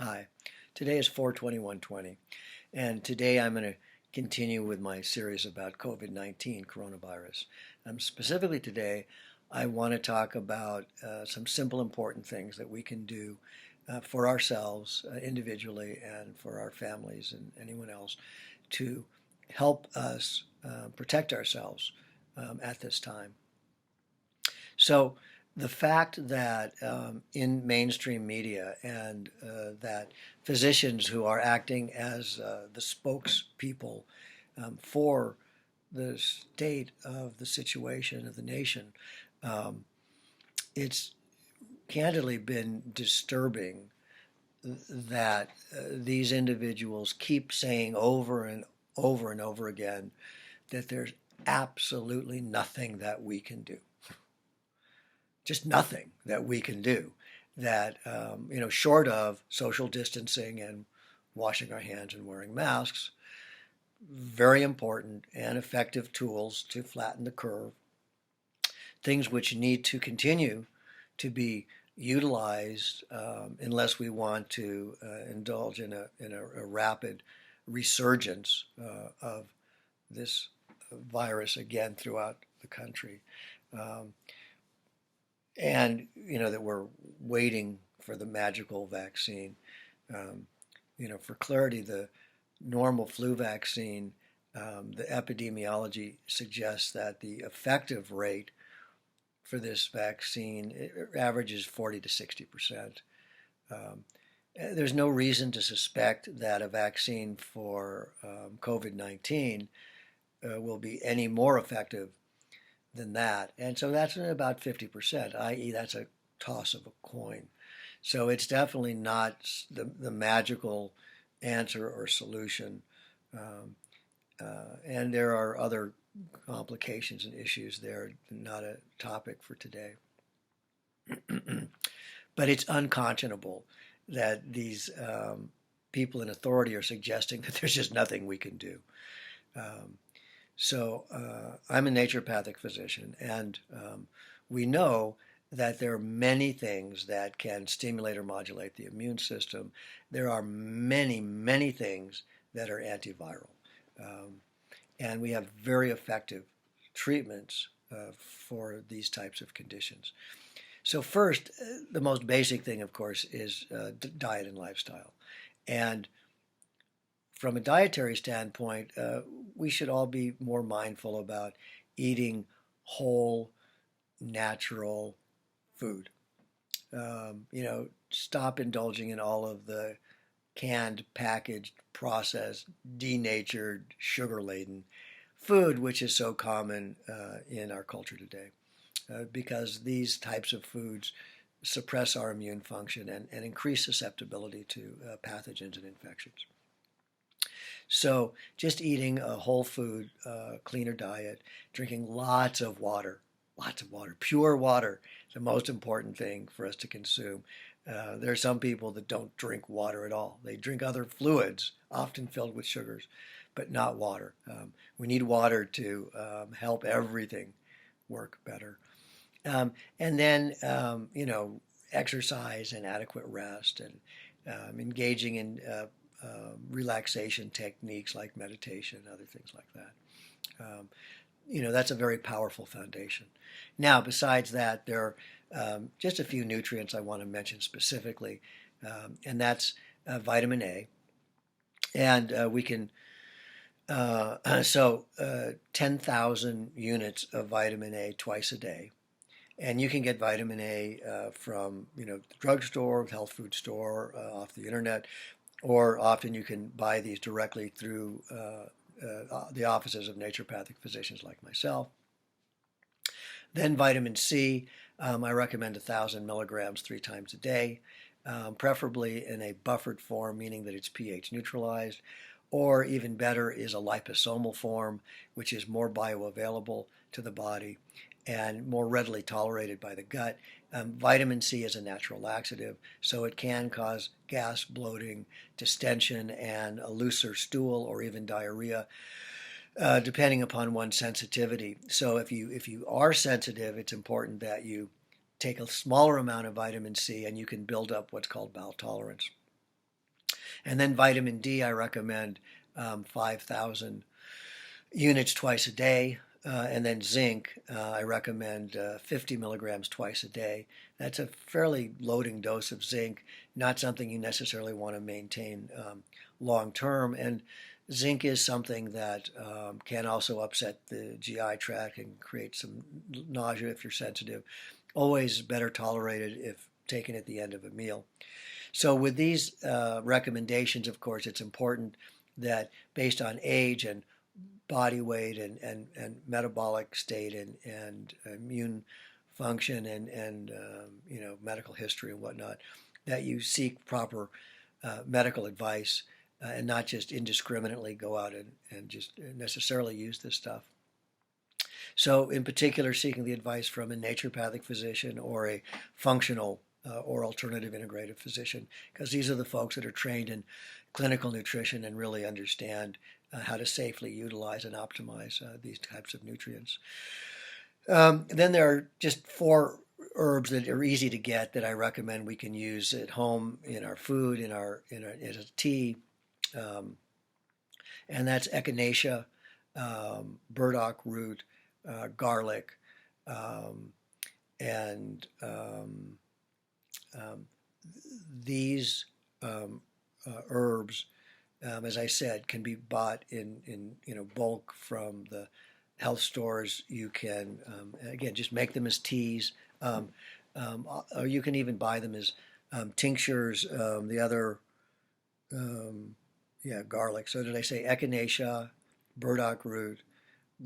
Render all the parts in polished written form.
Hi, today is 4/21/20, and today I'm going to continue with my series about COVID-19 coronavirus. Specifically today, I want to talk about some simple, important things that we can do for ourselves individually and for our families and anyone else to help us protect ourselves at this time. So the fact that in mainstream media and that physicians who are acting as the spokespeople for the state of the situation of the nation, um, it's candidly been disturbing that these individuals keep saying over and over and over again that there's absolutely nothing that we can do, just nothing that we can do that, short of social distancing and washing our hands and wearing masks, very important and effective tools to flatten the curve, things which need to continue to be utilized unless we want to indulge in a rapid resurgence of this virus again throughout the country. Um, and that we're waiting for the magical vaccine. Um, for clarity, the normal flu vaccine, the epidemiology suggests that the effective rate for this vaccine averages 40 to 60%. There's no reason to suspect that a vaccine for COVID-19 will be any more effective than that. And so that's about 50%, i.e., that's a toss of a coin. So it's definitely not the magical answer or solution. And there are other complications and issues there, not a topic for today. But it's unconscionable that these people in authority are suggesting that there's just nothing we can do. So I'm a naturopathic physician, and we know that there are many things that can stimulate or modulate the immune system. There are many, many things that are antiviral. And we have very effective treatments for these types of conditions. So first, the most basic thing, of course, is diet and lifestyle. And from a dietary standpoint, we should all be more mindful about eating whole, natural food. Stop indulging in all of the canned, packaged, processed, denatured, sugar-laden food, which is so common in our culture today, because these types of foods suppress our immune function and increase susceptibility to pathogens and infections. So just eating a whole food, cleaner diet, drinking lots of water, pure water, the most important thing for us to consume. There are some people that don't drink water at all. They drink other fluids, often filled with sugars, but not water. We need water to help everything work better. And then, exercise and adequate rest and engaging in relaxation techniques like meditation and other things like that. That's a very powerful foundation. Now, besides that, there are just a few nutrients I want to mention specifically, and that's vitamin A. And we can, 10,000 units of vitamin A twice a day. And you can get vitamin A from, the drugstore, health food store, off the internet, or often you can buy these directly through the offices of naturopathic physicians like myself. Then vitamin C, I recommend 1,000 milligrams 3 times a day, preferably in a buffered form, meaning that it's pH neutralized, or even better is a liposomal form, which is more bioavailable to the body and more readily tolerated by the gut. Vitamin C is a natural laxative, so it can cause gas, bloating, distension, and a looser stool or even diarrhea, depending upon one's sensitivity. So if you are sensitive, it's important that you take a smaller amount of vitamin C and you can build up what's called bowel tolerance. And then vitamin D, I recommend 5,000 units twice a day. And then zinc, I recommend 50 milligrams twice a day. That's a fairly loading dose of zinc, not something you necessarily want to maintain long term. And zinc is something that can also upset the GI tract and create some nausea if you're sensitive. Always better tolerated if taken at the end of a meal. So with these recommendations, of course, it's important that based on age and body weight and metabolic state and immune function and medical history and whatnot, that you seek proper medical advice and not just indiscriminately go out and just necessarily use this stuff. So in particular, seeking the advice from a naturopathic physician or a functional or alternative integrative physician, because these are the folks that are trained in clinical nutrition and really understand how to safely utilize and optimize these types of nutrients. Then there are just 4 herbs that are easy to get that I recommend we can use at home in our food, as a tea, and that's echinacea, burdock root, garlic, and these herbs, as I said, can be bought in bulk from the health stores. You can again just make them as teas, or you can even buy them as tinctures. The other, garlic. So did I say echinacea, burdock root,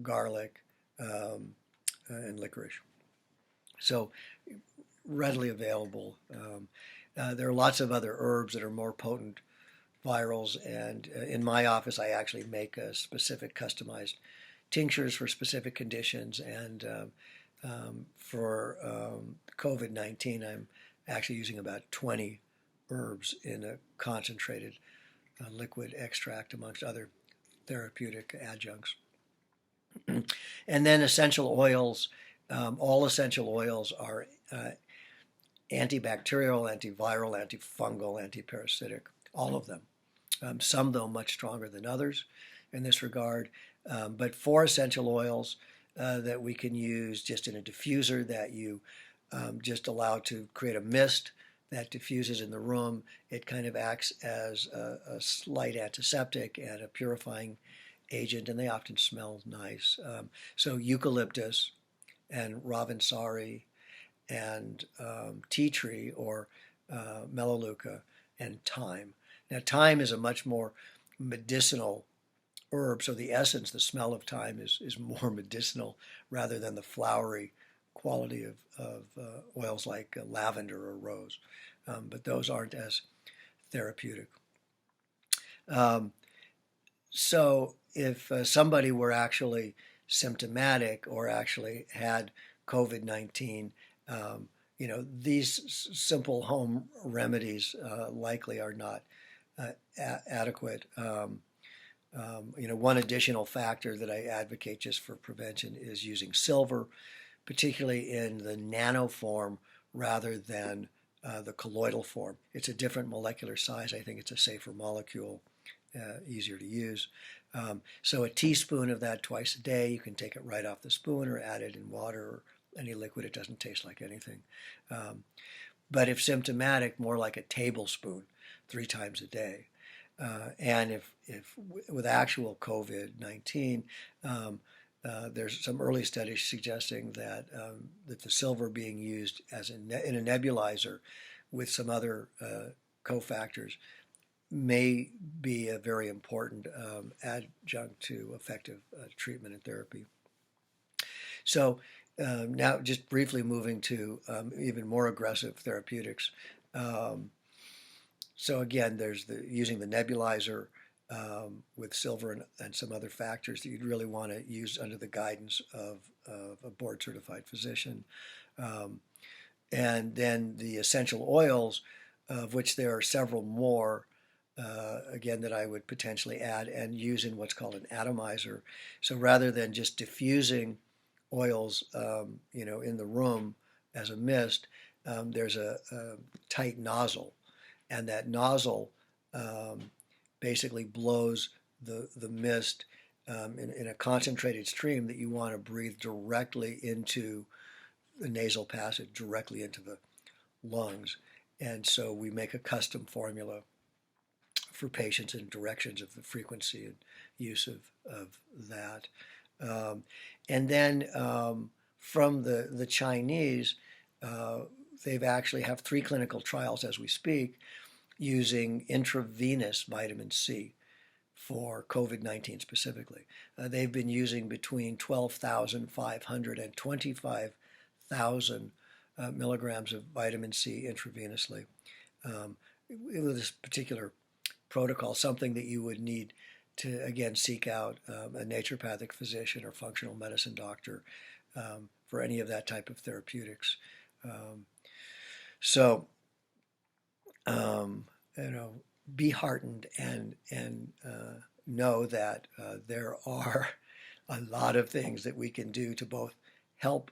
garlic, and licorice? So readily available. There are lots of other herbs that are more potent virals, and in my office I actually make specific customized tinctures for specific conditions, and for COVID-19 I'm actually using about 20 herbs in a concentrated liquid extract amongst other therapeutic adjuncts. And then essential oils. All essential oils are antibacterial, antiviral, antifungal, antiparasitic, all of them. Some, though, much stronger than others in this regard. But 4 essential oils that we can use just in a diffuser that you just allow to create a mist that diffuses in the room. It kind of acts as a slight antiseptic and a purifying agent, and they often smell nice. So eucalyptus and Ravinsari and tea tree or melaleuca and thyme. Now, thyme is a much more medicinal herb, so the essence, the smell of thyme is more medicinal rather than the flowery quality of oils like lavender or rose. But those aren't as therapeutic. So if somebody were actually symptomatic or actually had COVID-19, these simple home remedies likely are not adequate. One additional factor that I advocate just for prevention is using silver, particularly in the nano form rather than the colloidal form. It's a different molecular size. I think it's a safer molecule, easier to use. So a teaspoon of that twice a day. You can take it right off the spoon or add it in water or any liquid. It doesn't taste like anything. But if symptomatic, more like a tablespoon 3 times a day. And if with actual COVID-19, there's some early studies suggesting that the silver being used as in a nebulizer with some other cofactors may be a very important adjunct to effective treatment and therapy. So now just briefly moving to even more aggressive therapeutics. So again, there's using the nebulizer with silver and some other factors that you'd really want to use under the guidance of a board-certified physician. And then the essential oils, of which there are several more, again, that I would potentially add and use in what's called an atomizer. So rather than just diffusing oils, in the room as a mist, there's a tight nozzle. And that nozzle basically blows the mist in a concentrated stream that you want to breathe directly into the nasal passage, directly into the lungs. And so we make a custom formula for patients and directions of the frequency and use of that. Um, and then from the Chinese, they've actually have 3 clinical trials as we speak using intravenous vitamin C for COVID-19 specifically. They've been using between 12,500 and 25,000 milligrams of vitamin C intravenously. With this particular protocol, something that you would need to, again, seek out a naturopathic physician or functional medicine doctor for any of that type of therapeutics. So, you know, be heartened and know that there are a lot of things that we can do to both help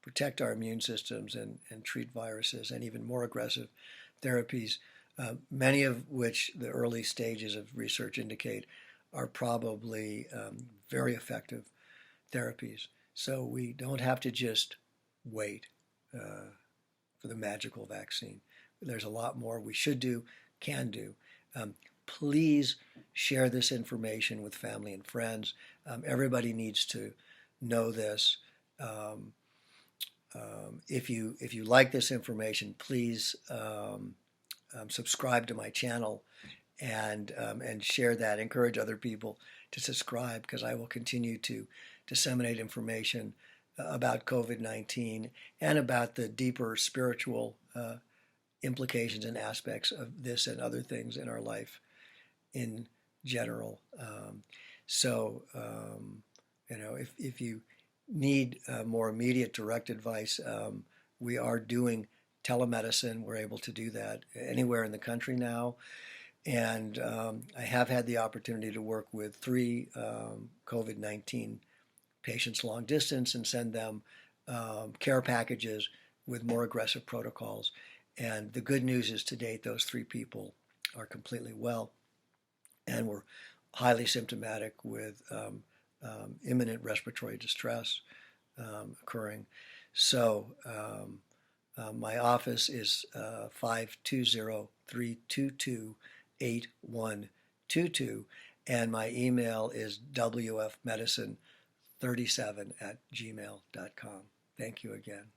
protect our immune systems and treat viruses and even more aggressive therapies, many of which the early stages of research indicate are probably very effective therapies. So we don't have to just wait for the magical vaccine. There's a lot more we should do, can do. Please share this information with family and friends. Everybody needs to know this. If you like this information, please subscribe to my channel and share that. Encourage other people to subscribe because I will continue to disseminate information about COVID-19 and about the deeper spiritual implications and aspects of this and other things in our life in general. You know, if you need more immediate direct advice, we are doing telemedicine. We're able to do that anywhere in the country now. And I have had the opportunity to work with 3 COVID-19 patients long distance and send them care packages with more aggressive protocols. And the good news is to date, those 3 people are completely well and were highly symptomatic with imminent respiratory distress occurring. So my office is 520-322-8122, and my email is wfmedicine37@gmail.com. Thank you again.